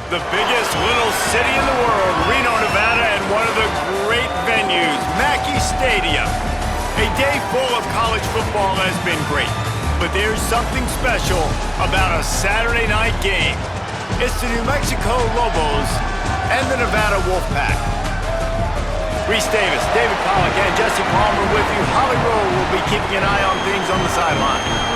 The biggest little city in the world, Reno, Nevada, and one of the great venues, Mackey Stadium. A day full of college football has been great, but there's something special about a Saturday night game. It's the New Mexico Lobos and the Nevada Wolfpack. Reese Davis, David Pollack, and Jesse Palmer with you. Holly Rowe will be keeping an eye on things on the sideline.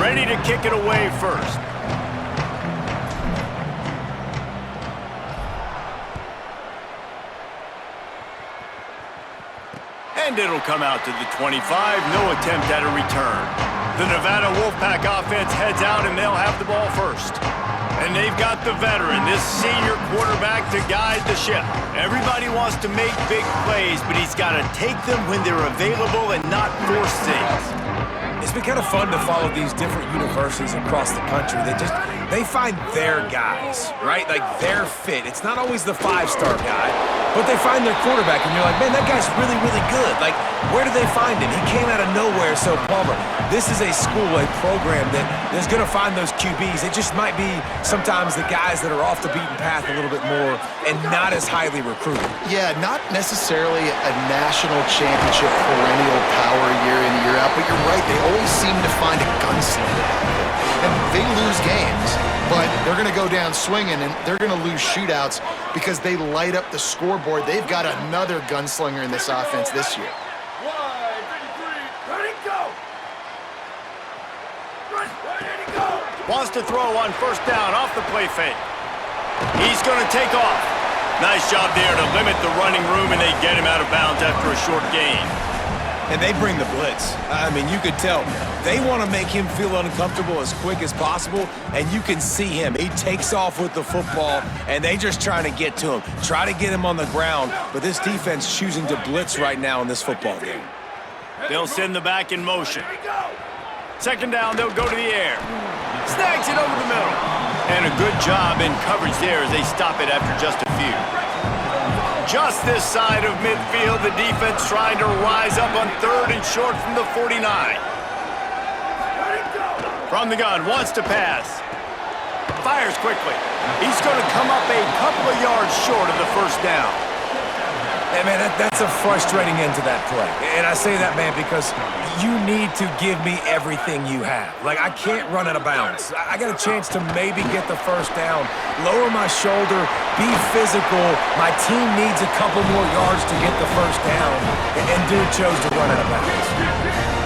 Ready to kick it away first. And it'll come out to the 25. No attempt at a return. The Nevada Wolfpack offense heads out and they'll have the ball first. And they've got the veteran, this senior quarterback, to guide the ship. Everybody wants to make big plays, but he's got to take them when they're available and not force things. It's been kind of fun to follow these different universities across the country. They find their guys, right? Like their fit. It's not always the five-star guy, but they find their quarterback, and you're like, man, that guy's really, really good. Like, where did they find him? He came out of nowhere. So, Palmer, this is a school, a program that is going to find those QBs. It just might be sometimes the guys that are off the beaten path a little bit more and not as highly recruited. Yeah, not necessarily a national championship perennial power year in, year out, but you're right. They always seem to find a gunslinger out there. And they lose games, but they're going to go down swinging, and they're going to lose shootouts because they light up the scoreboard. They've got another gunslinger in this offense this year. Wants to throw on first down off the play fake. He's going to take off. Nice job there to limit the running room, and they get him out of bounds after a short gain. And they bring the blitz. I mean, you could tell. They want to make him feel uncomfortable as quick as possible, and you can see him. He takes off with the football, and they just trying to get to him, try to get him on the ground, but this defense choosing to blitz right now in this football game. They'll send the back in motion. Second down, they'll go to the air. Snags it over the middle. And a good job in coverage there as they stop it after just a few. Just this side of midfield, the defense trying to rise up on third and short from the 49. From the gun, wants to pass. Fires quickly. He's going to come up a couple of yards short of the first down. Hey, man, that's a frustrating end to that play. And I say that, man, because you need to give me everything you have. Like, I can't run out of bounds. I got a chance to maybe get the first down, lower my shoulder, be physical. My team needs a couple more yards to get the first down, and dude chose to run out of bounds.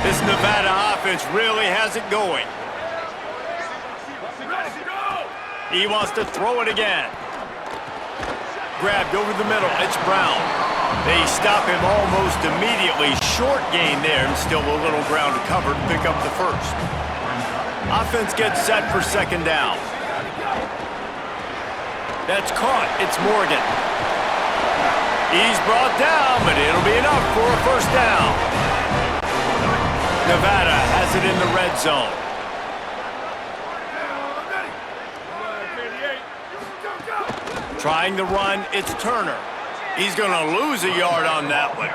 This Nevada offense really has it going. He wants to throw it again. Grabbed over the middle. It's Brown. They stop him almost immediately. Short gain there, and still a little ground to cover to pick up the first. Offense gets set for second down. That's caught. It's Morgan. He's brought down, but it'll be enough for a first down. Nevada has it in the red zone. Trying the run, it's Turner. He's going to lose a yard on that one.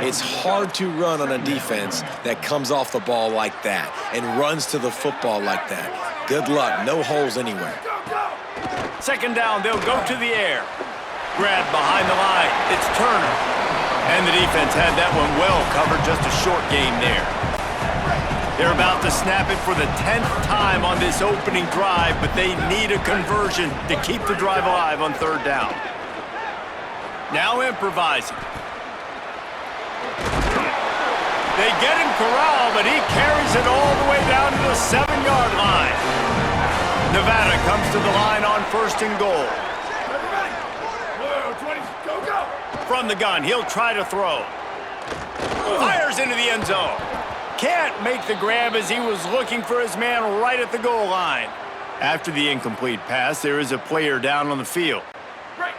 It's hard to run on a defense that comes off the ball like that and runs to the football like that. Good luck. No holes anywhere. Second down, they'll go to the air. Grab behind the line. It's Turner. And the defense had that one well covered, just a short gain there. They're about to snap it for the 10th time on this opening drive, but they need a conversion to keep the drive alive on third down. Now improvising. They get him corralled, but he carries it all the way down to the 7-yard line. Nevada comes to the line on first and goal. From the gun, he'll try to throw. Fires into the end zone. Can't make the grab as he was looking for his man right at the goal line. After the incomplete pass, there is a player down on the field.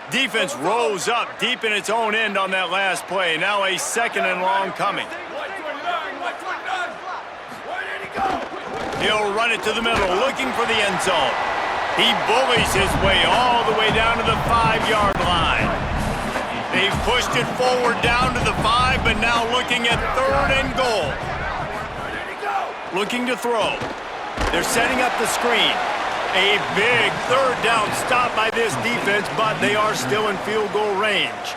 Defense rose up deep in its own end on that last play. Now a 2nd and long coming. He'll run it to the middle, looking for the end zone. He bullies his way all the way down to the 5-yard line. They've pushed it forward down to the 5, but now looking at 3rd and goal. Looking to throw. They're setting up the screen. A big 3rd down stop by this defense, but they are still in field goal range.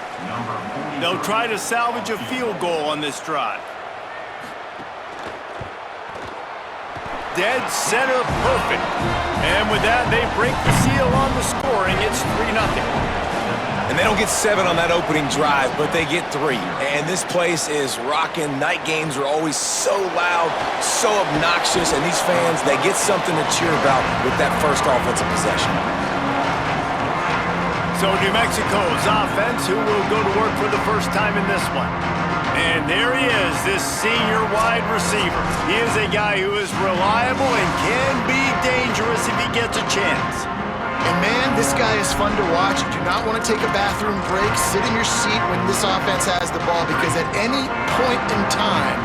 They'll try to salvage a field goal on this drive. Dead center perfect. And with that, they break the seal on the scoring. It's 3-0. And they don't get 7 on that opening drive, but they get 3. And this place is rocking. Night games are always so loud, so obnoxious, and these fans, they get something to cheer about with that first offensive possession. So New Mexico's offense, who will go to work for the first time in this one. And there he is, this senior wide receiver. He is a guy who is reliable and can be dangerous if he gets a chance. And man, this guy is fun to watch. You do not want to take a bathroom break. Sit in your seat when this offense has the ball, because at any point in time,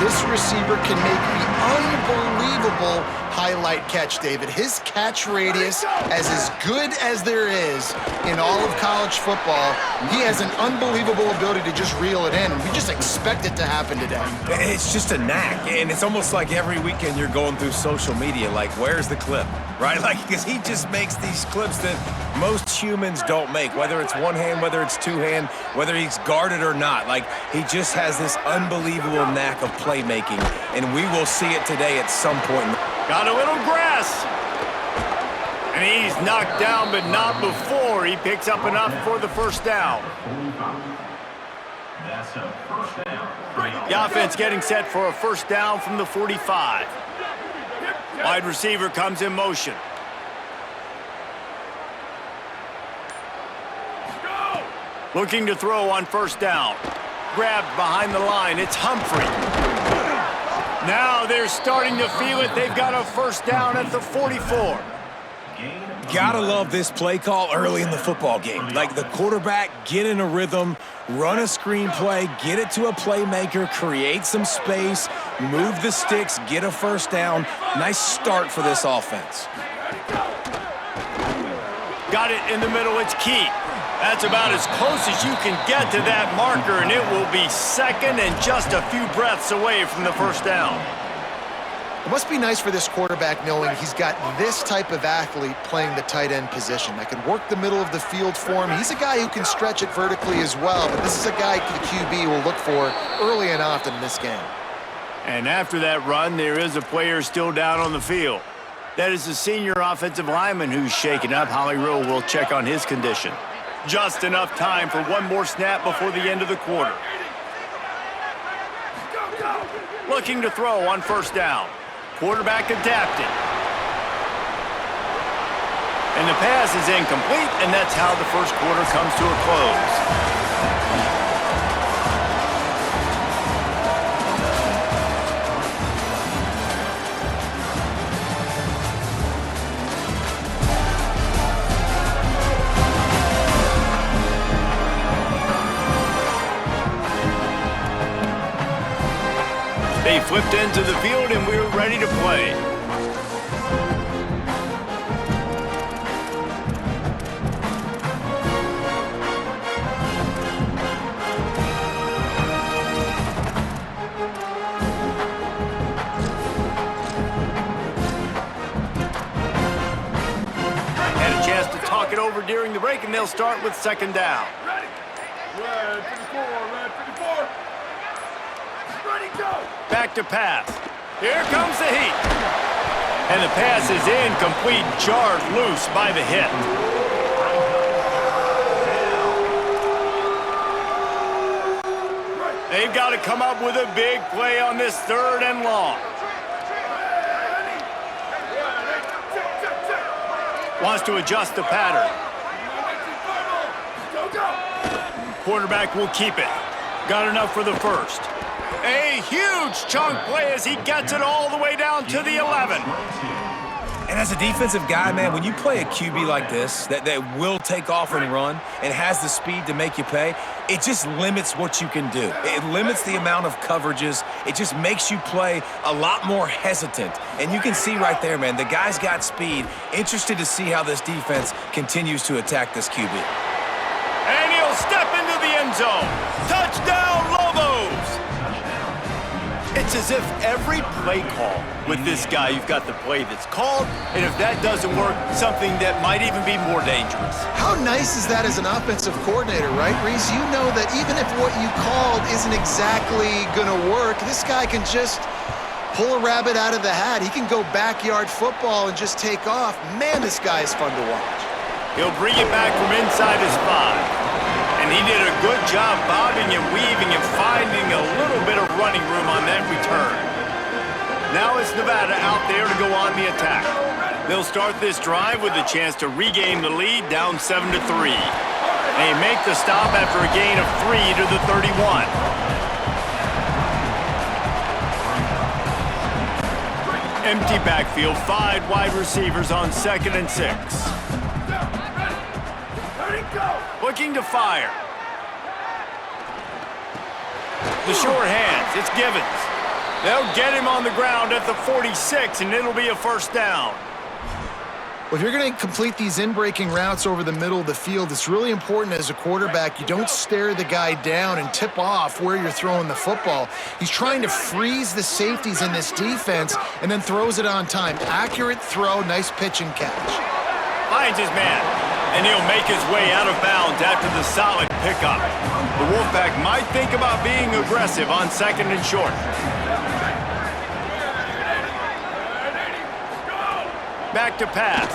this receiver can make the unbelievable highlight catch, David. His catch radius is as good as there is in all of college football. He has an unbelievable ability to just reel it in, and we just expect it to happen today. It's just a knack, and it's almost like every weekend you're going through social media, like, where's the clip, right? Like, because he just makes these clips that most humans don't make, whether it's one hand, whether it's two hand, whether he's guarded or not. Like, he just has this unbelievable knack of playmaking, and we will see it today at some point. Got a little grass. And he's knocked down, but not before he picks up enough for the first down. That's a first down. The offense getting set for a first down from the 45. Wide receiver comes in motion. Looking to throw on first down. Grabbed behind the line. It's Humphrey. Now they're starting to feel it. They've got a first down at the 44. Gotta love this play call early in the football game. Like, the quarterback, get in a rhythm, run a screen play, get it to a playmaker, create some space, move the sticks, get a first down. Nice start for this offense. Got it in the middle. It's Key. That's about as close as you can get to that marker, and it will be second and just a few breaths away from the first down. It must be nice for this quarterback knowing he's got this type of athlete playing the tight end position that can work the middle of the field for him. He's a guy who can stretch it vertically as well, but this is a guy the QB will look for early and often in this game. And after that run, there is a player still down on the field. That is the senior offensive lineman who's shaken up. Holly Rill will check on his condition. Just enough time for one more snap before the end of the quarter. Looking to throw on first down. Quarterback adapted. And the pass is incomplete, and that's how the first quarter comes to a close. They flipped into the field, and we're ready to play. Had a chance to talk it over during the break, and they'll start with second down. Ready. Red 54, red 54. Ready, go. Back to pass. Here comes the heat. And the pass is incomplete, jarred loose by the hit. They've got to come up with a big play on this third and long. Wants to adjust the pattern. Quarterback will keep it. Got enough for the first. A huge chunk play as he gets it all the way down to the 11. And as a defensive guy, man, when you play a QB like this that will take off and run and has the speed to make you pay, it just limits what you can do. It limits the amount of coverages. It just makes you play a lot more hesitant. And you can see right there, man, the guy's got speed. Interested to see how this defense continues to attack this QB. And he'll step into the end zone. Touchdown, Lobos! It's as if every play call with this guy, you've got the play that's called, and if that doesn't work, something that might even be more dangerous. How nice is that as an offensive coordinator, right, Reese? You know that even if what you called isn't exactly going to work, this guy can just pull a rabbit out of the hat. He can go backyard football and just take off. Man, this guy is fun to watch. He'll bring it back from inside his 5. And he did a good job bobbing and weaving and finding a little bit of running room on that return. Now it's Nevada out there to go on the attack. They'll start this drive with a chance to regain the lead down 7-3. They make the stop after a gain of 3 to the 31. Empty backfield, 5 wide receivers on 2nd and 6. Looking to fire. The short hands, it's Givens. They'll get him on the ground at the 46, and it'll be a first down. Well, if you're going to complete these in-breaking routes over the middle of the field, it's really important as a quarterback you don't stare the guy down and tip off where you're throwing the football. He's trying to freeze the safeties in this defense and then throws it on time. Accurate throw, nice pitch and catch. Finds his man, and he'll make his way out of bounds after the solid pickup. The Wolfpack might think about being aggressive on 2nd and short. Back to pass.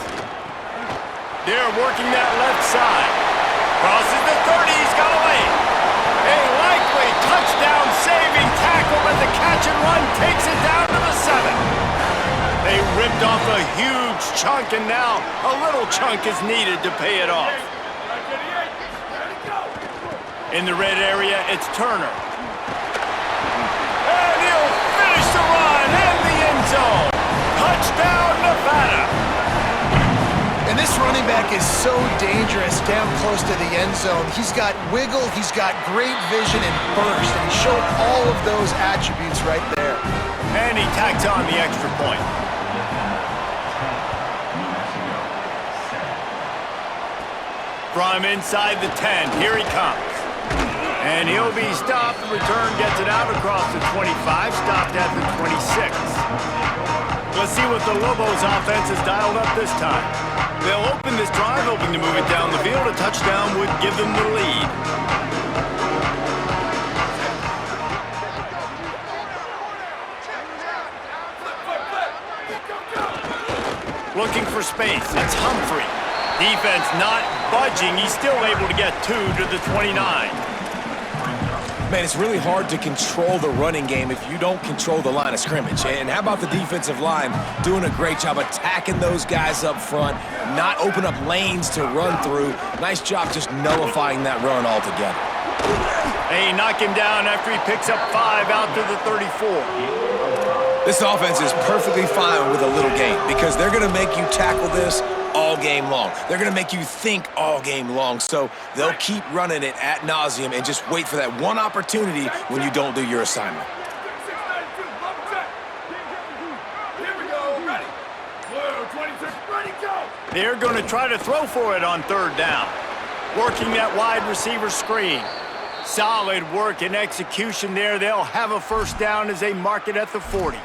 They're working that left side. Crosses the 30, he's got away. A likely touchdown-saving tackle, but the catch and run takes it down to the 7. They ripped off a huge chunk, and now a little chunk is needed to pay it off. In the red area, it's Turner. And he'll finish the run in the end zone. Touchdown, Nevada. And this running back is so dangerous down close to the end zone. He's got wiggle, he's got great vision and burst, and he showed all of those attributes right there. And he tacks on the extra point. From inside the 10, here he comes. And he'll be stopped. The return gets it out across the 25, stopped at the 26. Let's see what the Lobos offense has dialed up this time. They'll open this drive, hoping to move it down the field. A touchdown would give them the lead. Looking for space, it's Humphrey. Defense not budging. He's still able to get 2 to the 29. Man, it's really hard to control the running game if you don't control the line of scrimmage. And how about the defensive line doing a great job attacking those guys up front, not open up lanes to run through. Nice job just nullifying that run altogether. They knock him down after he picks up 5 out to the 34. This offense is perfectly fine with a little game because they're going to make you tackle this all game long. They're going to make you think all game long, so they'll keep running it ad nauseum and just wait for that one opportunity when you don't do your assignment. They're going to try to throw for it on 3rd down. Working that wide receiver screen. Solid work and execution there. They'll have a first down as they mark it at the 40.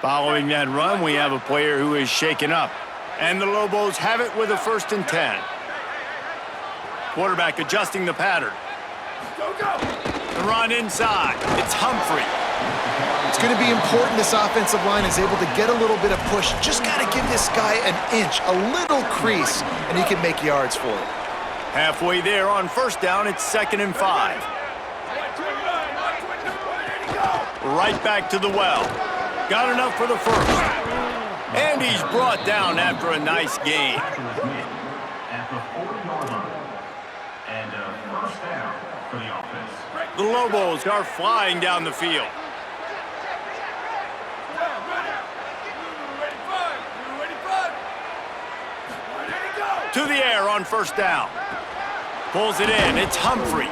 Following that run, we have a player who is shaken up. And the Lobos have it with a 1st and 10. Quarterback adjusting the pattern. The run inside. It's Humphrey. It's going to be important this offensive line is able to get a little bit of push. Just got to give this guy an inch, a little crease, and he can make yards for it. Halfway there on 1st down, it's 2nd and 5. Right back to the well. Got enough for the 1st. And he's brought down after a nice gain. The Lobos are flying down the field. To the air on first down. Pulls it in. It's Humphrey.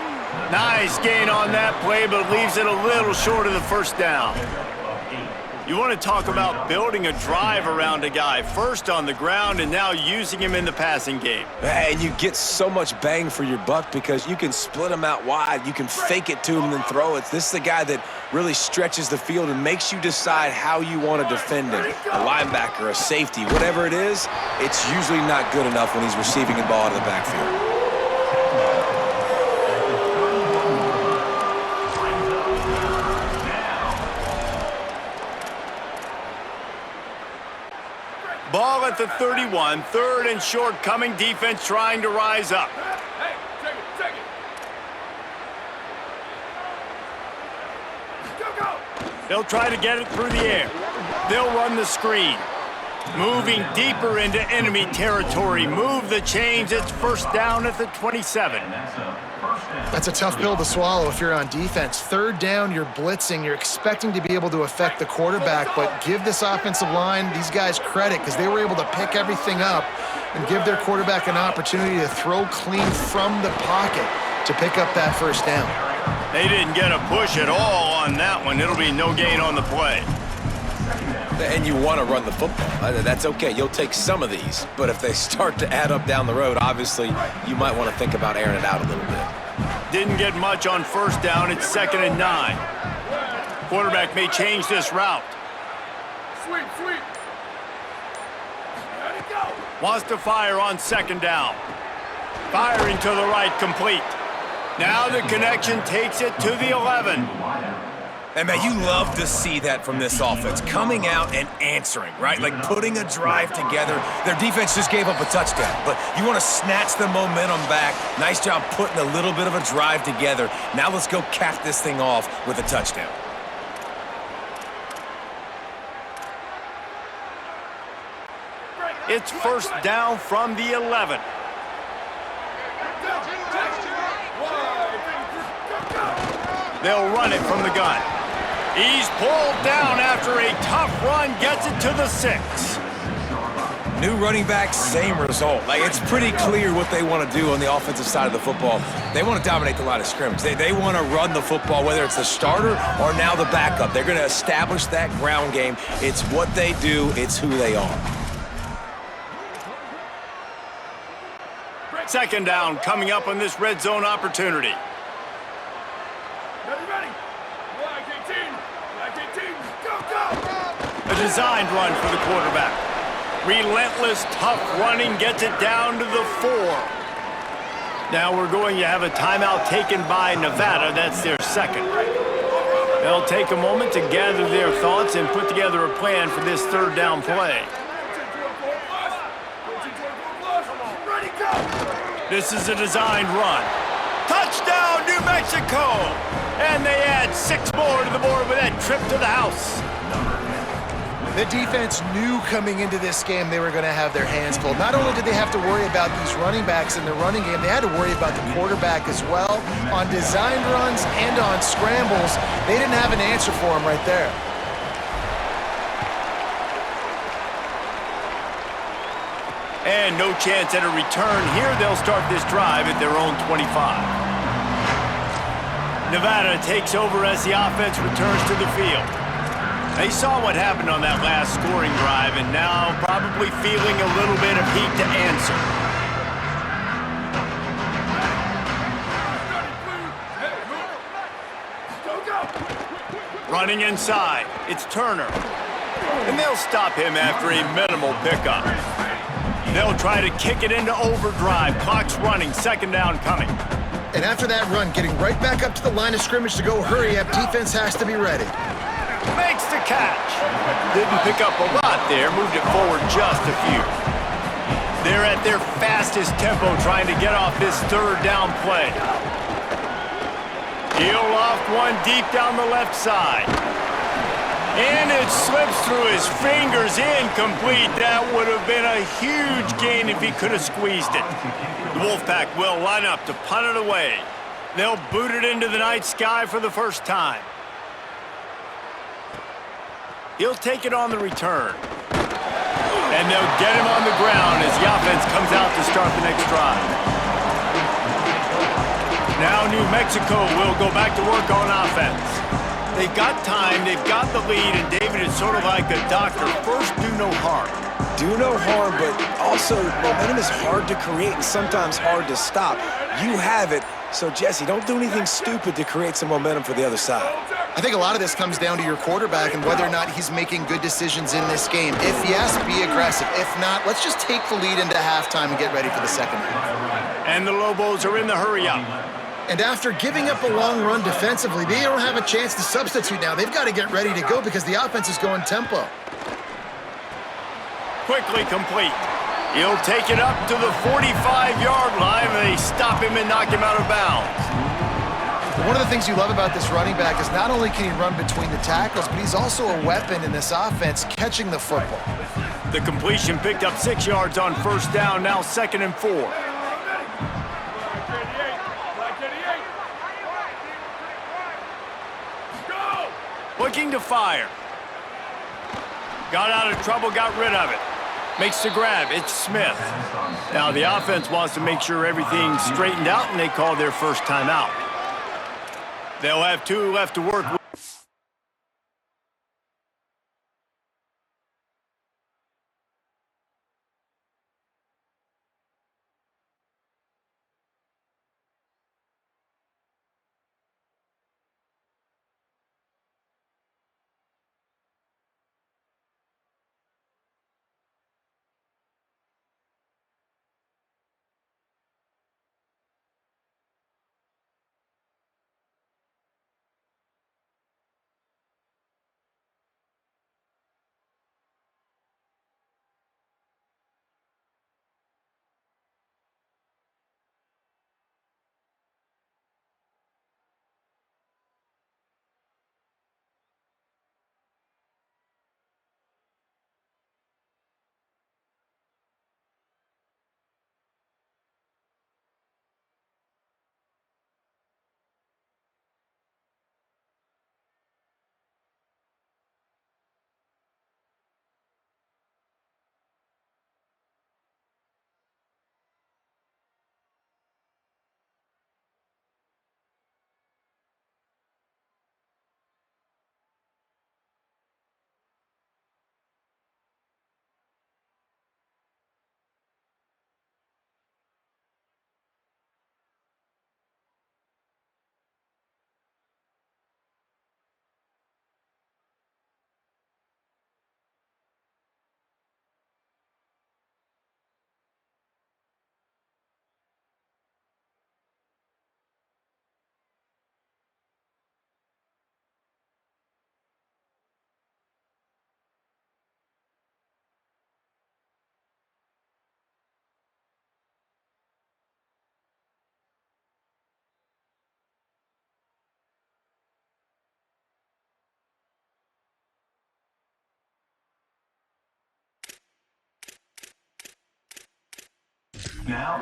Nice gain on that play, but leaves it a little short of the first down. You want to talk about building a drive around a guy, first on the ground and now using him in the passing game. And you get so much bang for your buck because you can split him out wide. You can fake it to him and then throw it. This is the guy that really stretches the field and makes you decide how you want to defend him. A linebacker, a safety, whatever it is, it's usually not good enough when he's receiving the ball out of the backfield. Ball at the 31, 3rd and short coming, defense trying to rise up. Hey, take it. Go. They'll try to get it through the air. They'll run the screen. Moving deeper into enemy territory. Move the chains. It's first down at the 27. That's a tough pill to swallow if you're on defense. 3rd down, you're blitzing. You're expecting to be able to affect the quarterback, but give this offensive line, these guys, credit because they were able to pick everything up and give their quarterback an opportunity to throw clean from the pocket to pick up that first down. They didn't get a push at all on that one. It'll be no gain on the play. And you want to run the football. That's okay. You'll take some of these. But if they start to add up down the road, obviously, you might want to think about airing it out a little bit. Didn't get much on first down. It's 2nd and 9. Quarterback may change this route. Sweep. Ready, go. Wants to fire on 2nd down. Firing to the right, complete. Now the connection takes it to the 11. And, man, you love to see that from this offense, coming out and answering, right? Like putting a drive together. Their defense just gave up a touchdown, but you want to snatch the momentum back. Nice job putting a little bit of a drive together. Now let's go cap this thing off with a touchdown. It's first down from the 11. They'll run it from the gun. He's pulled down after a tough run, gets it to the 6. New running back, same result. Like, it's pretty clear what they want to do on the offensive side of the football. They want to dominate the line of scrimmage. They want to run the football, whether it's the starter or now the backup. They're going to establish that ground game. It's what they do. It's who they are. 2nd down coming up on this red zone opportunity. Ready. wk10, go. A designed run for the quarterback. Relentless, tough running gets it down to the 4. Now we're going to have a timeout taken by Nevada. That's their 2nd. They'll take a moment to gather their thoughts and put together a plan for this 3rd down play. Ready, go. This is a designed run. Touchdown, New Mexico! And they add 6 more to the board with that trip to the house. The defense knew coming into this game they were going to have their hands full. Not only did they have to worry about these running backs in the running game, they had to worry about the quarterback as well. On designed runs and on scrambles, they didn't have an answer for him right there. And no chance at a return here. They'll start this drive at their own 25. Nevada takes over as the offense returns to the field. They saw what happened on that last scoring drive and now probably feeling a little bit of heat to answer. Running inside, it's Turner. And they'll stop him after a minimal pickup. They'll try to kick it into overdrive. Clock's running, 2nd down coming. And after that run, getting right back up to the line of scrimmage to go hurry up, defense has to be ready. Makes the catch. Didn't pick up a lot there, moved it forward just a few. They're at their fastest tempo trying to get off this 3rd down play. He'll loft one deep down the left side. And it slips through his fingers, incomplete. That would have been a huge gain if he could have squeezed it. The Wolfpack will line up to punt it away. They'll boot it into the night sky for the first time. He'll take it on the return. And they'll get him on the ground as the offense comes out to start the next drive. Now New Mexico will go back to work on offense. They've got time, they've got the lead, and David is sort of like a doctor. First, do no harm. Do no harm, but also momentum is hard to create and sometimes hard to stop. You have it, so Jesse, don't do anything stupid to create some momentum for the other side. I think a lot of this comes down to your quarterback and whether or not he's making good decisions in this game. If yes, be aggressive. If not, let's just take the lead into halftime and get ready for the second half. And the Lobos are in the hurry-up. And after giving up a long run defensively, they don't have a chance to substitute now. They've got to get ready to go because the offense is going tempo. Quickly complete. He'll take it up to the 45-yard line, and they stop him and knock him out of bounds. One of the things you love about this running back is not only can he run between the tackles, but he's also a weapon in this offense catching the football. The completion picked up 6 yards on first down, now 2nd and 4. Looking to fire. Got out of trouble, got rid of it. Makes the grab, it's Smith. Now the offense wants to make sure everything's straightened out, and they call their first timeout. They'll have 2 left to work with.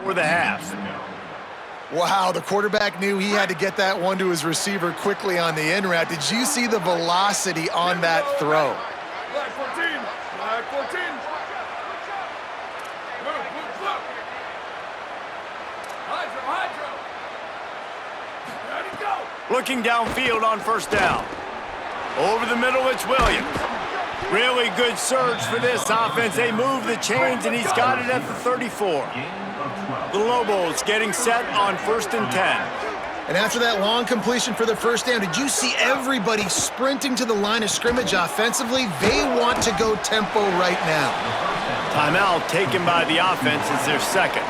For the half. Wow, the quarterback knew he had to get that one to his receiver quickly on the in route. Did you see the velocity on that throw? Black 14. Black 14. Look. Hydro. Ready, go. Looking downfield on first down. Over the middle, it's Williams. Really good surge for this offense. They move the chains, and he's got it at the 34. The Lobos getting set on 1st and 10. And after that long completion for the first down, did you see everybody sprinting to the line of scrimmage offensively? They want to go tempo right now. Timeout taken by the offense is their second.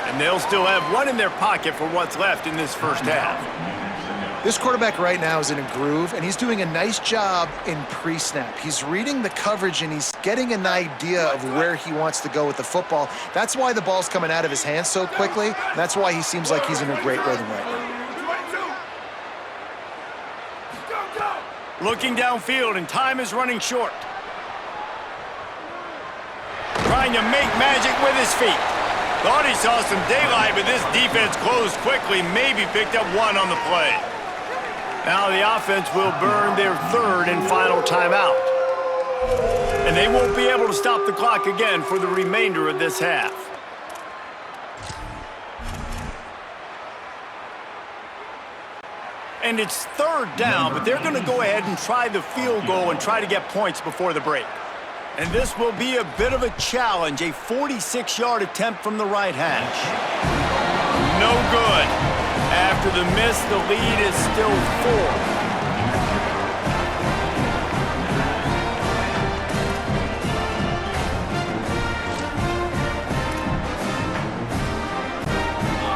And they'll still have one in their pocket for what's left in this first half. This quarterback right now is in a groove, and he's doing a nice job in pre-snap. He's reading the coverage, and he's getting an idea of where he wants to go with the football. That's why the ball's coming out of his hands so quickly. And that's why he seems like he's in a great rhythm right now. 22. Go. Looking downfield, and time is running short. Trying to make magic with his feet. Thought he saw some daylight, but this defense closed quickly, maybe picked up one on the play. Now the offense will burn their 3rd and final timeout. And they won't be able to stop the clock again for the remainder of this half. And it's third down, but they're going to go ahead and try the field goal and try to get points before the break. And this will be a bit of a challenge, a 46-yard attempt from the right hash. No good. After the miss, the lead is still 4.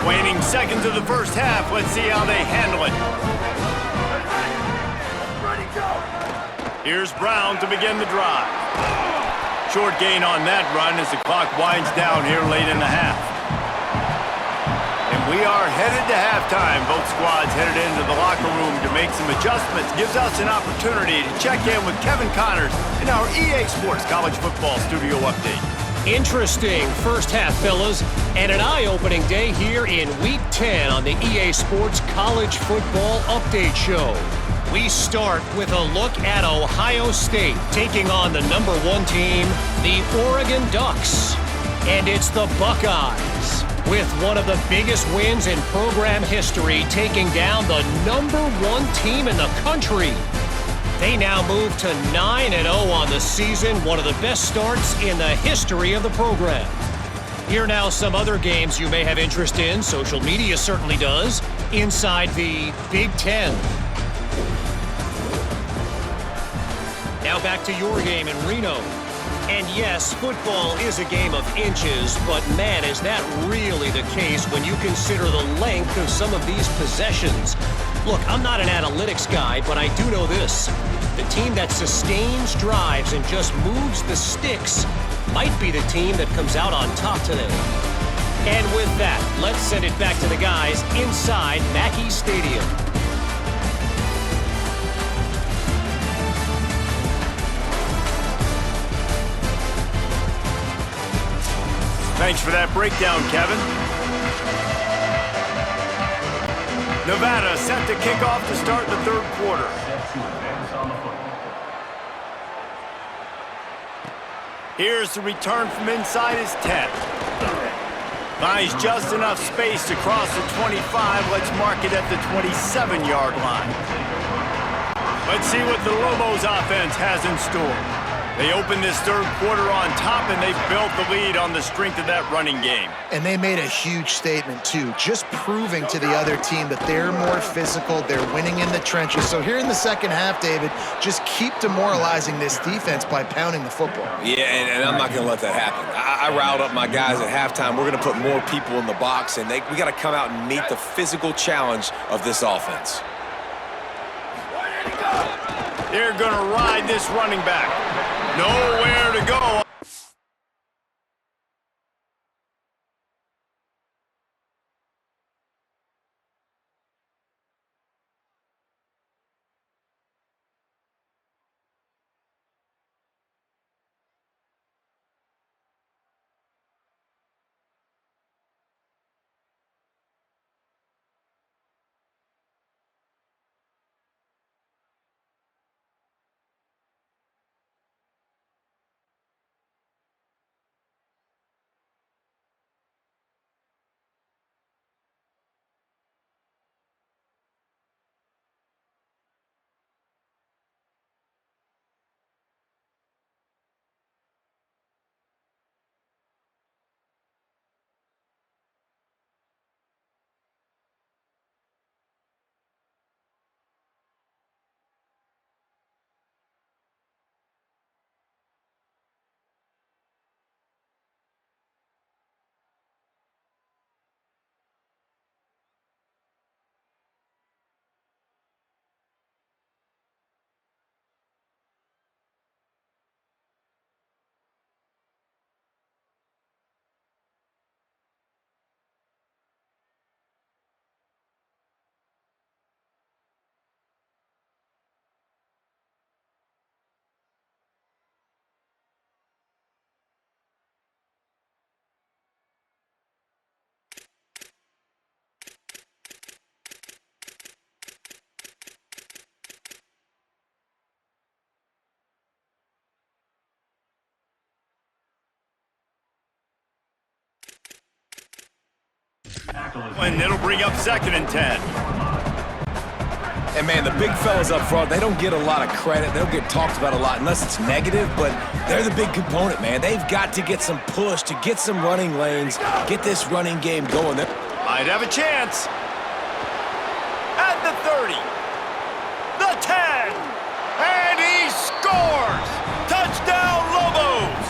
Waning seconds of the first half. Let's see how they handle it. Ready, go! Here's Brown to begin the drive. Short gain on that run as the clock winds down here late in the half. And we are headed to halftime. Both squads headed into the locker room to make some adjustments. Gives us an opportunity to check in with Kevin Connors in our EA Sports College Football Studio Update. Interesting first half, fellas, and an eye-opening day here in Week 10 on the EA Sports College Football Update Show. We start with a look at Ohio State taking on the #1 team, the Oregon Ducks. And it's the Buckeyes, with one of the biggest wins in program history, taking down the #1 team in the country. They now move to 9-0 on the season, one of the best starts in the history of the program. Here are now some other games you may have interest in. Social media certainly does. Inside the Big Ten. Now back to your game in Reno. And yes, football is a game of inches, but man, is that really the case when you consider the length of some of these possessions. Look, I'm not an analytics guy, but I do know this. The team that sustains drives and just moves the sticks might be the team that comes out on top today. And with that, let's send it back to the guys inside Mackey Stadium. Thanks for that breakdown, Kevin. Nevada set to kick off to start the third quarter. Here's the return from inside his 10. Finds just enough space to cross the 25. Let's mark it at the 27-yard line. Let's see what the Lobos offense has in store. They opened this third quarter on top, and they've built the lead on the strength of that running game. And they made a huge statement, too, just proving to the other team that they're more physical, they're winning in the trenches. So here in the second half, David, just keep demoralizing this defense by pounding the football. Yeah, and I'm not going to let that happen. I riled up my guys at halftime. We're going to put more people in the box, and we got to come out and meet the physical challenge of this offense. They're going to ride this running back. Nowhere to go. And it'll bring up 2nd and 10. And, man, the big fellas up front, they don't get a lot of credit. They don't get talked about a lot unless it's negative, but they're the big component, man. They've got to get some push, to get some running lanes, get this running game going. Might have a chance. At the 30. The 10. And he scores! Touchdown, Lobos!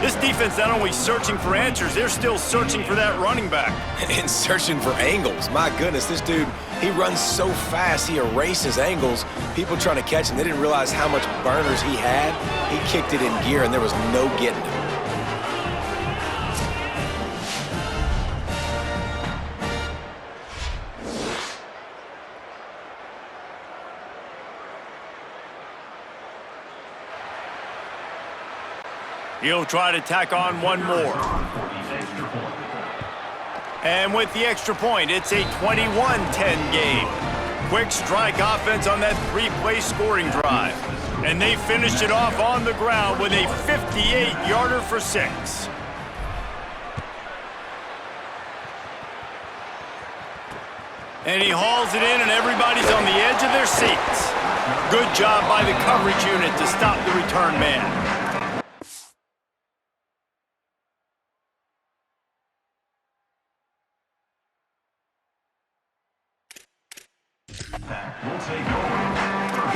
This defense not only searching for answers, they're still searching for that running back. And searching for angles. My goodness, this dude, he runs so fast, he erases angles. People trying to catch him, they didn't realize how much burners he had. He kicked it in gear, and there was no getting him. He'll try to tack on one more. And with the extra point, it's a 21-10 game. Quick strike offense on that 3-play scoring drive. And they finished it off on the ground with a 58-yarder for 6. And he hauls it in, and everybody's on the edge of their seats. Good job by the coverage unit to stop the return man.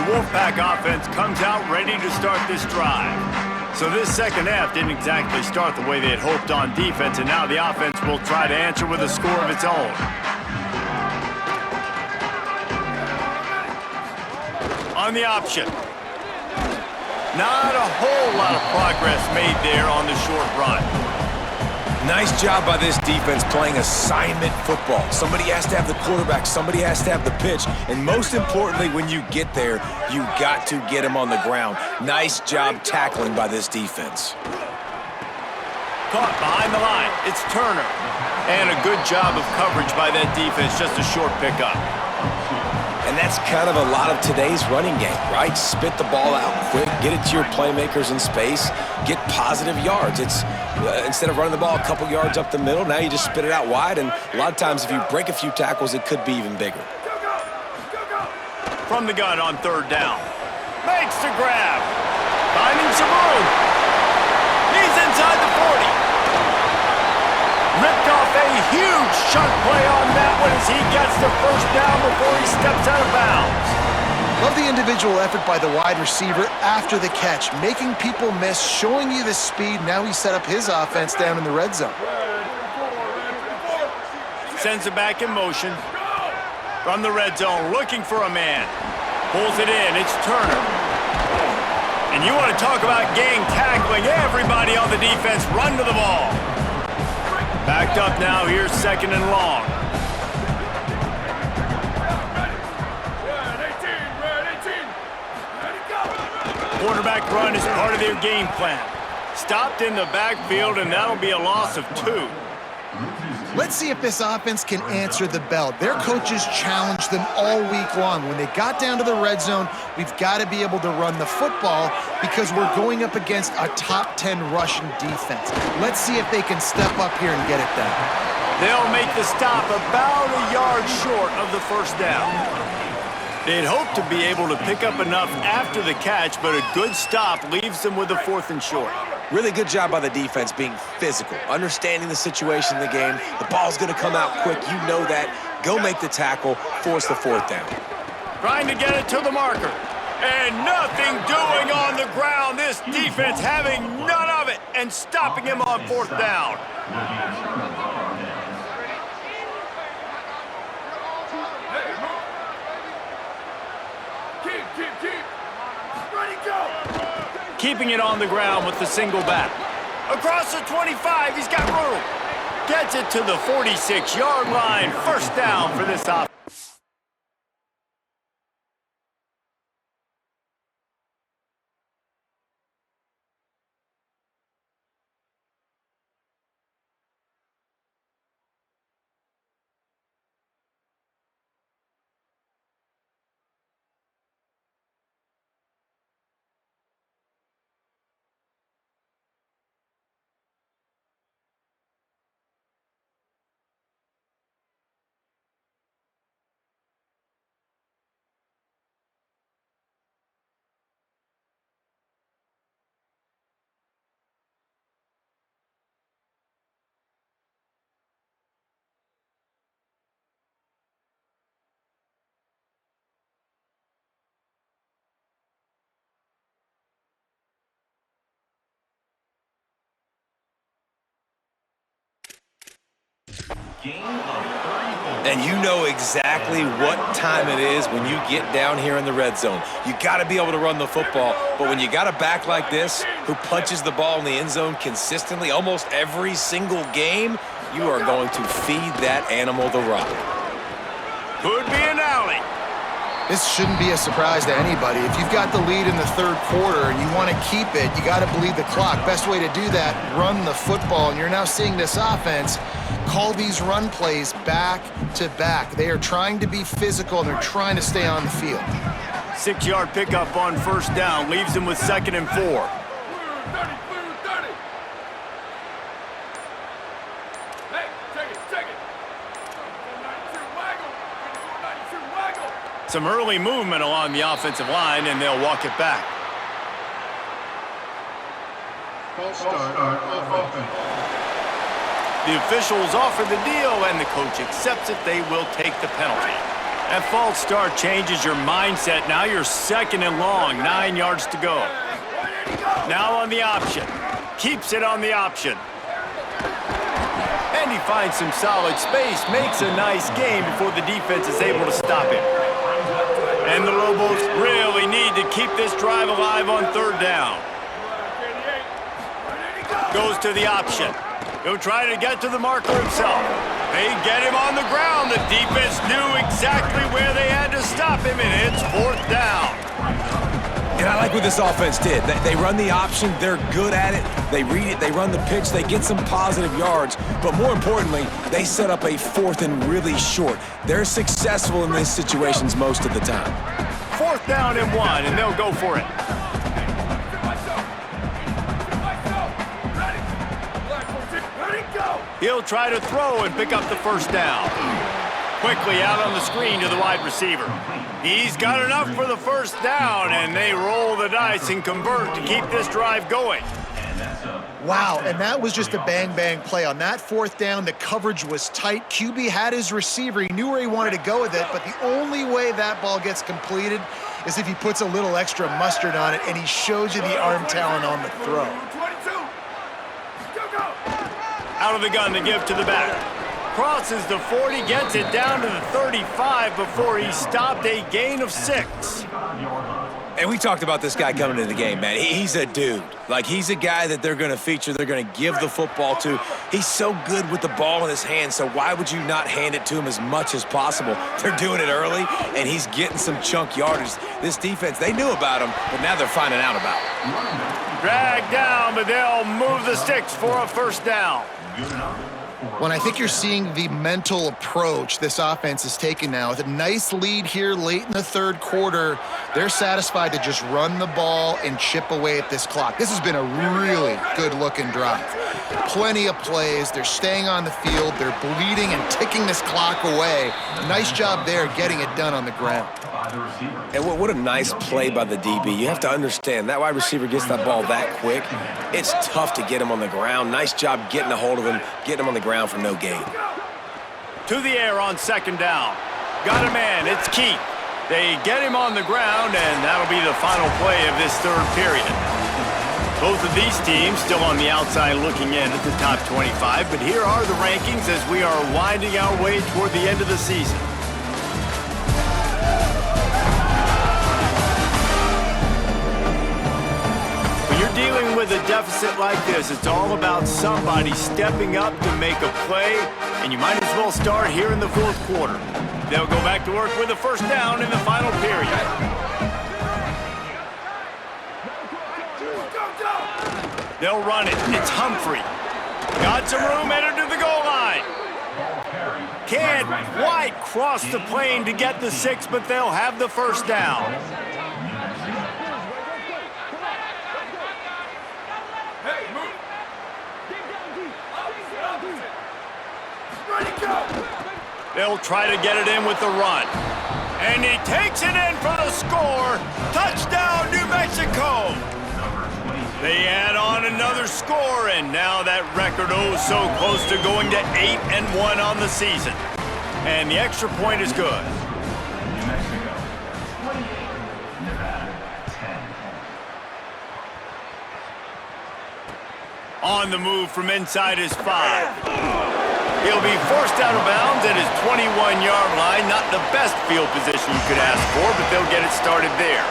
The Wolfpack offense comes out ready to start this drive. So this second half didn't exactly start the way they had hoped on defense, and now the offense will try to answer with a score of its own. On the option. Not a whole lot of progress made there on the short run. Nice job by this defense playing assignment football. Somebody has to have the quarterback, somebody has to have the pitch, and most importantly, when you get there, you got to get him on the ground. Nice job tackling by this defense. Caught behind the line, it's Turner. And a good job of coverage by that defense, just a short pickup. And that's kind of a lot of today's running game, right? Spit the ball out quick, get it to your playmakers in space, get positive yards. It's instead of running the ball a couple yards up the middle, now you just spit it out wide, and a lot of times if you break a few tackles, it could be even bigger. From the gun on 3rd down. Makes the grab. Finding some room. He's inside the 40. Ripped off a huge chunk play on that one as he gets the 1st down before he steps out of bounds. Love the individual effort by the wide receiver after the catch, making people miss, showing you the speed. Now he set up his offense down in the red zone. Sends it back in motion. From the red zone, looking for a man. Pulls it in, it's Turner. And you want to talk about gang tackling. Everybody on the defense run to the ball. Backed up now, here's 2nd and long. Quarterback run is part of their game plan. Stopped in the backfield, and that'll be a loss of 2. Let's see if this offense can answer the bell. Their coaches challenged them all week long. When they got down to the red zone, we've got to be able to run the football because we're going up against a top 10 Russian defense. Let's see if they can step up here and get it done. They'll make the stop about a yard short of the 1st down. They'd hoped to be able to pick up enough after the catch, but a good stop leaves them with a 4th and short. Really good job by the defense being physical, understanding the situation in the game. The ball's going to come out quick. You know that. Go make the tackle, force the 4th down. Trying to get it to the marker. And nothing doing on the ground. This defense having none of it and stopping him on 4th down. Keeping it on the ground with the single back. Across the 25, he's got room. Gets it to the 46-yard line. 1st down for this offense. And you know exactly what time it is when you get down here in the red zone. You got to be able to run the football, but when you got a back like this who punches the ball in the end zone consistently almost every single game, you are going to feed that animal the rock. Could be an alley. This shouldn't be a surprise to anybody. If you've got the lead in the third quarter and you want to keep it, you got to bleed the clock. Best way to do that, run the football. And you're now seeing this offense call these run plays back to back. They are trying to be physical and they're trying to stay on the field. 6-yard pickup on first down leaves them with 2nd and 4. Clear 30, clear 30. Hey, take it. 92 waggle. 92 waggle. Some early movement along the offensive line, and they'll walk it back. False start on offense. The officials offer the deal, and the coach accepts it. They will take the penalty. That false start changes your mindset. Now you're 2nd and long, 9 yards to go. Now on the option. Keeps it on the option. And he finds some solid space, makes a nice game before the defense is able to stop him. And the Lobos really need to keep this drive alive on 3rd down. Goes to the option. He'll try to get to the marker himself. They get him on the ground. The defense knew exactly where they had to stop him, and it's 4th down. And I like what this offense did. They run the option. They're good at it. They read it. They run the pitch. They get some positive yards. But more importantly, they set up a 4th and really short. They're successful in these situations most of the time. 4th down and 1, and they'll go for it. He'll try to throw and pick up the first down. Quickly out on the screen to the wide receiver. He's got enough for the first down, and they roll the dice and convert to keep this drive going. Wow, and that was just a bang-bang play. On that 4th down, the coverage was tight. QB had his receiver. He knew where he wanted to go with it, but the only way that ball gets completed is if he puts a little extra mustard on it, and he shows you the arm talent on the throw. 22. Go. Out of the gun to give to the back. Crosses the 40, gets it down to the 35 before he stopped, a gain of 6. And we talked about this guy coming into the game, man. He's a dude. Like, he's a guy that they're going to feature, they're going to give the football to. He's so good with the ball in his hand, so why would you not hand it to him as much as possible? They're doing it early, and he's getting some chunk yardage. This defense, they knew about him, but now they're finding out about him. Dragged down, but they'll move the sticks for a first down. When I think you're seeing the mental approach this offense is taking now, with a nice lead here late in the 3rd quarter, they're satisfied to just run the ball and chip away at this clock. This has been a really good-looking drive. Plenty of plays. They're staying on the field. They're bleeding and ticking this clock away. Nice job there getting it done on the ground. And what a nice play by the DB. You have to understand, that wide receiver gets that ball that quick. It's tough to get him on the ground. Nice job getting a hold of him, getting him on the ground for no gain. To the air on 2nd down. Got a man, it's Keith. They get him on the ground, and that'll be the final play of this 3rd period. Both of these teams still on the outside looking in at the top 25, but here are the rankings as we are winding our way toward the end of the season. Dealing with a deficit like this, it's all about somebody stepping up to make a play, and you might as well start here in the 4th quarter. They'll go back to work with a first down in the final period. They'll run it. It's Humphrey. Got some room, headed to the goal line. Can't quite cross the plane to get the 6, but they'll have the first down. They'll try to get it in with the run. And he takes it in for the score. Touchdown, New Mexico. They add on another score, and now that record so close to going to 8-1 on the season. And the extra point is good. New Mexico, 28, Nevada, 10. On the move from inside his 5. He'll be forced out of bounds at his 21-yard line. Not the best field position you could ask for, but they'll get it started there.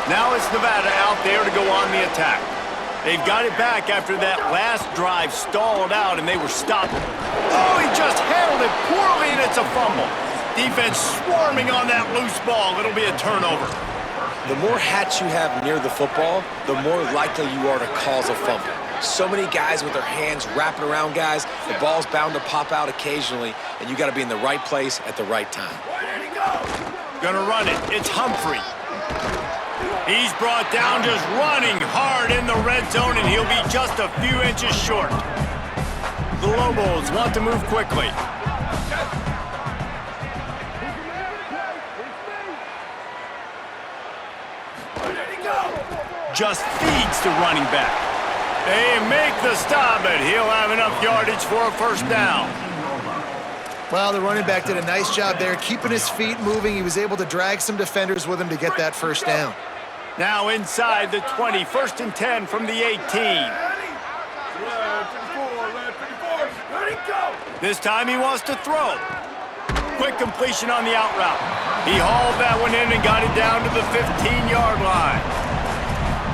Now it's Nevada out there to go on the attack. They've got it back after that last drive stalled out and they were stopped. Oh, he just handled it poorly and it's a fumble. Defense swarming on that loose ball. It'll be a turnover. The more hats you have near the football, the more likely you are to cause a fumble. So many guys with their hands wrapping around guys, the ball's bound to pop out occasionally, and you got to be in the right place at the right time. Gonna run it. It's Humphrey. He's brought down just running hard in the red zone, and he'll be just a few inches short. The Lobos want to move quickly. Just feeds to running back. They make the stop, but he'll have enough yardage for a first down. Well, the running back did a nice job there, keeping his feet moving. He was able to drag some defenders with him to get that first down. Now inside the 20, 1st and 10 from the 18. This time he wants to throw. Quick completion on the out route. He hauled that one in and got it down to the 15-yard line.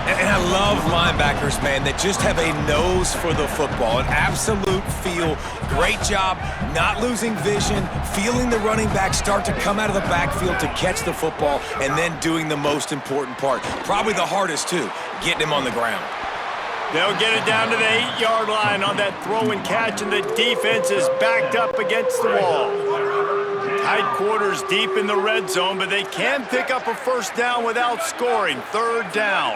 And I love linebackers, man, that just have a nose for the football, an absolute feel. Great job not losing vision, feeling the running back start to come out of the backfield to catch the football, and then doing the most important part, probably the hardest too, getting him on the ground. They'll get it down to the 8-yard line on that throw and catch, and the defense is backed up against the wall. Tight quarters deep in the red zone, but they can pick up a first down without scoring. 3rd down.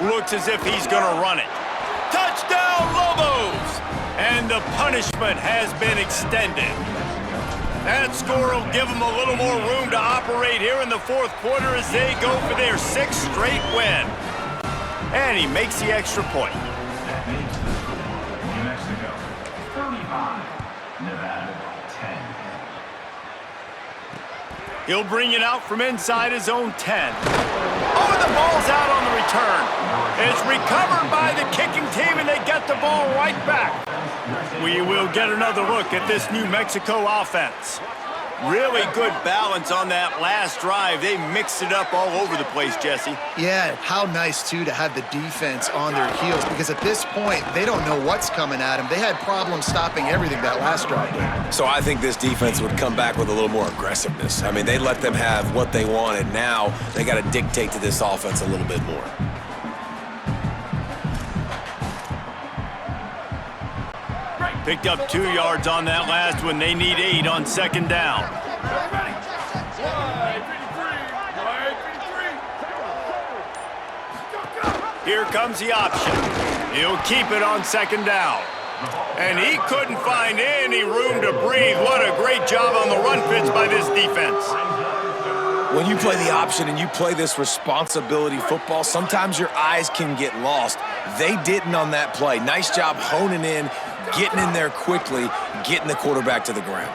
Looks as if he's going to run it. Touchdown, Lobos! And the punishment has been extended. That score will give them a little more room to operate here in the 4th quarter as they go for their 6th straight win. And he makes the extra point. That makes New Mexico 35, Nevada 10. He'll bring it out from inside his own 10. Oh, and the ball's out on the return. It's recovered by the kicking team, and they get the ball right back. We will get another look at this New Mexico offense. Really good balance on that last drive. They mixed it up all over the place, Jesse. Yeah, how nice, too, to have the defense on their heels, because at this point, they don't know what's coming at them. They had problems stopping everything that last drive. So I think this defense would come back with a little more aggressiveness. I mean, they let them have what they wanted. Now they got to dictate to this offense a little bit more. Picked up 2 yards on that last one. They need 8 on 2nd down. Here comes the option. He'll keep it on 2nd down. And he couldn't find any room to breathe. What a great job on the run fits by this defense. When you play the option and you play this responsibility football, sometimes your eyes can get lost. They didn't on that play. Nice job honing in, getting in there quickly, getting the quarterback to the ground.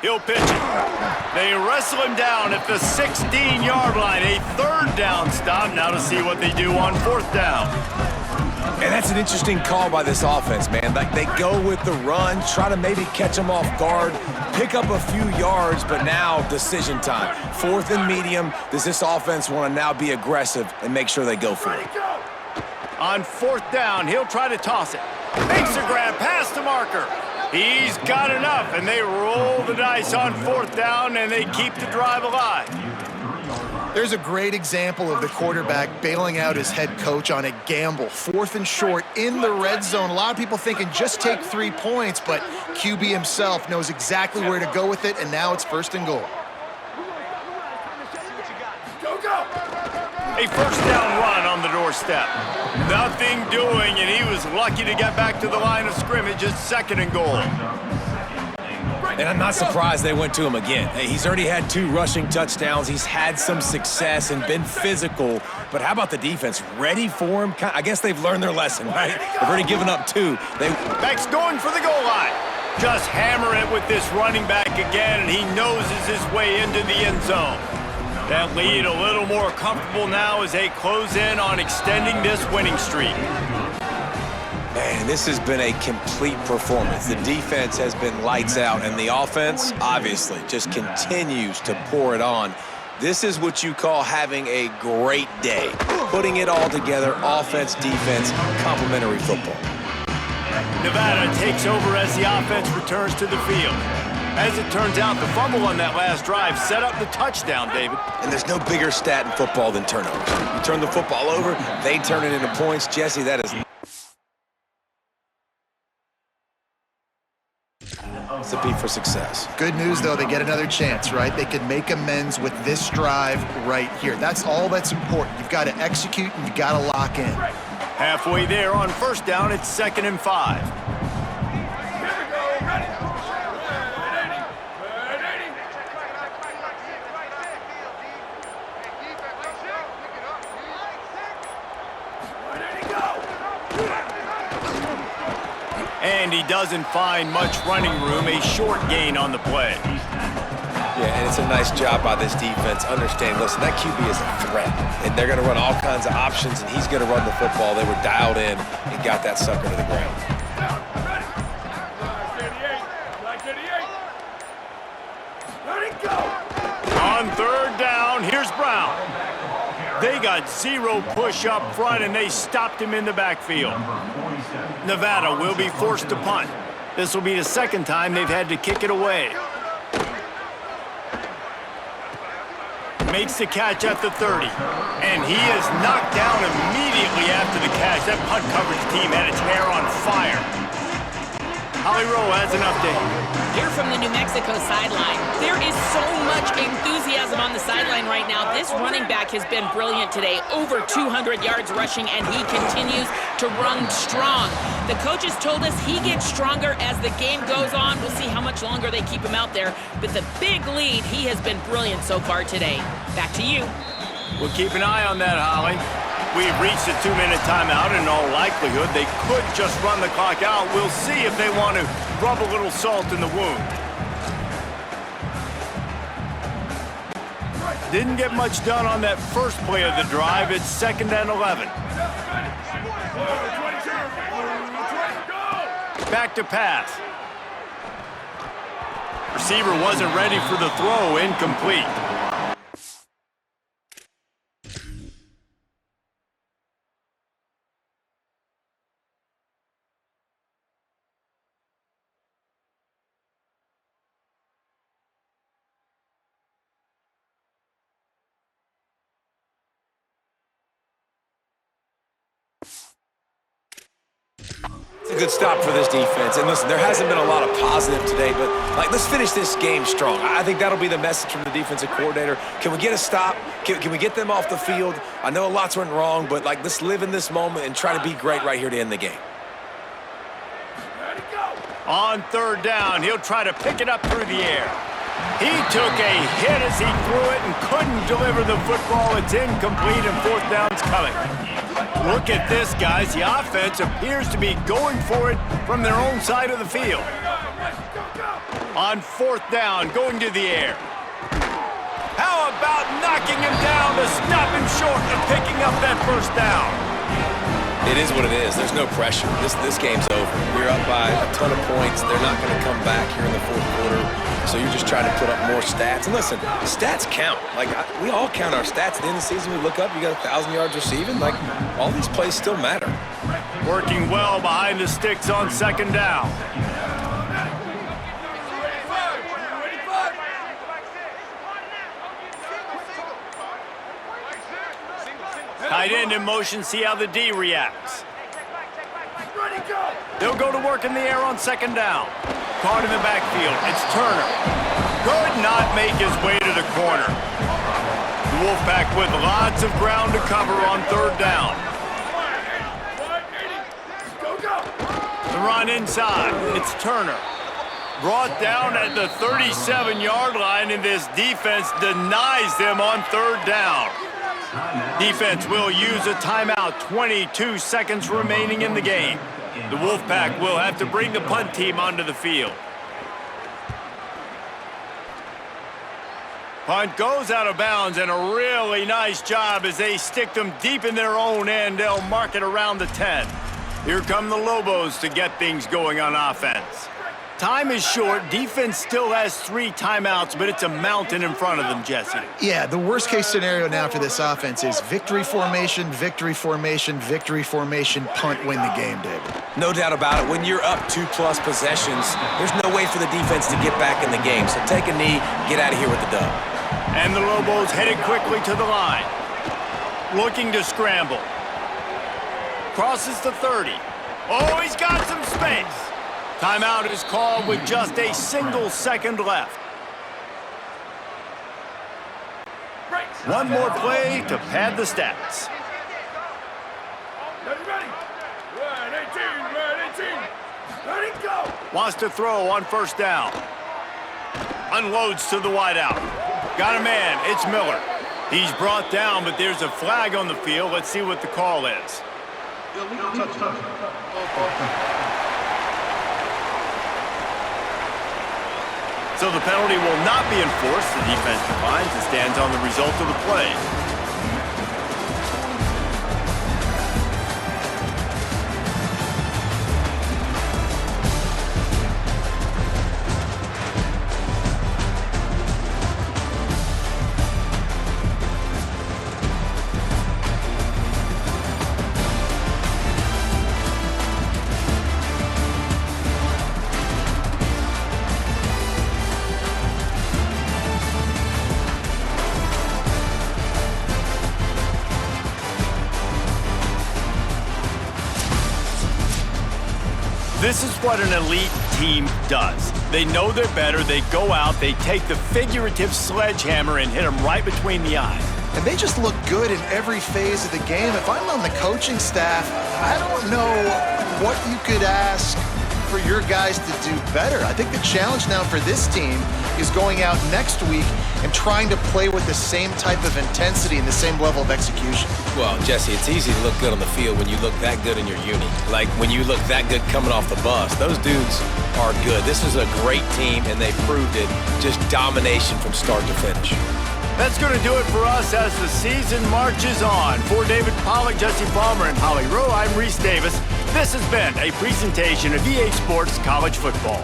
He'll pitch it. They wrestle him down at the 16-yard line. A 3rd down stop. Now to see what they do on 4th down. And that's an interesting call by this offense, man. Like, they go with the run, try to maybe catch them off guard, pick up a few yards, but now decision time. 4th and medium. Does this offense want to now be aggressive and make sure they go for it? On 4th down, he'll try to toss it. Makes a grab past the marker. He's got enough, and they roll the dice on 4th down, and they keep the drive alive. There's a great example of the quarterback bailing out his head coach on a gamble. 4th and short in the red zone. A lot of people thinking just take 3 points, but QB himself knows exactly where to go with it, and now it's 1st and goal. A 1st down run on the doorstep. Nothing doing, and he was lucky to get back to the line of scrimmage. It's 2nd and goal. And I'm not surprised they went to him again. Hey, he's already had 2 rushing touchdowns. He's had some success and been physical. But how about the defense? Ready for him? I guess they've learned their lesson, right? They've already given up 2. Back's going for the goal line. Just hammer it with this running back again, and he noses his way into the end zone. That lead a little more comfortable now as they close in on extending this winning streak. Man, this has been a complete performance. The defense has been lights out, and the offense, obviously, just continues to pour it on. This is what you call having a great day. Putting it all together, offense, defense, complementary football. Nevada takes over as the offense returns to the field. As it turns out, the fumble on that last drive set up the touchdown, David. And there's no bigger stat in football than turnovers. You turn the football over, they turn it into points. Jesse, that is recipe for success. Good news, though, they get another chance, right? They can make amends with this drive right here. That's all that's important. You've got to execute and you've got to lock in. Halfway there on first down, it's 2nd and 5. Here we go. Ready. And he doesn't find much running room, a short gain on the play. Yeah, and it's a nice job by this defense. Understand, listen, that QB is a threat, and they're going to run all kinds of options, and he's going to run the football. They were dialed in and got that sucker to the ground. Let it go. On 3rd down, here's Brown. They got 0 push up front, and they stopped him in the backfield. Nevada will be forced to punt. This will be the 2nd time they've had to kick it away. Makes the catch at the 30. And he is knocked down immediately after the catch. That punt coverage team had its hair on fire. Holly Rowe has an update. Here from the New Mexico sideline, there is so much enthusiasm on the sideline right now. This running back has been brilliant today. Over 200 yards rushing, and he continues to run strong. The coaches told us he gets stronger as the game goes on. We'll see how much longer they keep him out there. With the big lead, he has been brilliant so far today. Back to you. We'll keep an eye on that, Holly. We've reached a 2-minute timeout. In all likelihood, they could just run the clock out. We'll see if they want to rub a little salt in the wound. Didn't get much done on that first play of the drive. It's 2nd and 11. Back to pass. Receiver wasn't ready for the throw. Incomplete. It's a good stop for this defense. And listen, there hasn't been a lot of positive today, but let's finish this game strong. I think that'll be the message from the defensive coordinator. Can we get a stop? Can we get them off the field? I know lots went wrong, but let's live in this moment and try to be great right here to end the game. On 3rd down, he'll try to pick it up through the air. He took a hit as he threw it and couldn't deliver the football. It's incomplete, and 4th down's coming. Look at this, guys. The offense appears to be going for it from their own side of the field. On 4th down, going to the air. How about knocking him down to stop him short of picking up that 1st down? It is what it is. There's no pressure. This game's over. You're up by a ton of points. They're not going to come back here in the 4th quarter. So you're just trying to put up more stats. And listen, stats count. We all count our stats. At the end of the season, we look up, you got 1,000 yards receiving. All these plays still matter. Working well behind the sticks on 2nd down. Tight end in motion, see how the D reacts. They'll go to work in the air on 2nd down. Caught in the backfield, it's Turner. Could not make his way to the corner. The Wolfpack with lots of ground to cover on 3rd down. The run inside, it's Turner. Brought down at the 37-yard line, and this defense denies them on 3rd down. Defense will use a timeout, 22 seconds remaining in the game. The Wolfpack will have to bring the punt team onto the field. Punt goes out of bounds, and a really nice job as they stick them deep in their own end. They'll mark it around the 10. Here come the Lobos to get things going on offense. Time is short. Defense still has 3 timeouts, but it's a mountain in front of them, Jesse. Yeah, the worst-case scenario now for this offense is victory formation, victory formation, victory formation, punt, win the game, David. No doubt about it. When you're up 2+ possessions, there's no way for the defense to get back in the game. So take a knee, get out of here with the dub. And the Lobos headed quickly to the line. Looking to scramble. Crosses to 30. Oh, he's got some space. Timeout is called with just a single second left. One more play to pad the stats. Ready. Red 18. Ready, go. Wants to throw on first down. Unloads to the wideout. Got a man. It's Miller. He's brought down, but there's a flag on the field. Let's see what the call is. So the penalty will not be enforced. The defense declines and stands on the result of the play. This is what an elite team does. They know they're better, they go out, they take the figurative sledgehammer and hit them right between the eyes. And they just look good in every phase of the game. If I'm on the coaching staff, I don't know what you could ask for your guys to do better. I think the challenge now for this team is going out next week and trying to play with the same type of intensity and the same level of execution. Well, Jesse, it's easy to look good on the field when you look that good in your uni. Like when you look that good coming off the bus. Those dudes are good. This is a great team, and they proved it. Just domination from start to finish. That's going to do it for us as the season marches on. For David Pollack, Jesse Palmer, and Holly Rowe, I'm Reese Davis. This has been a presentation of EA Sports College Football.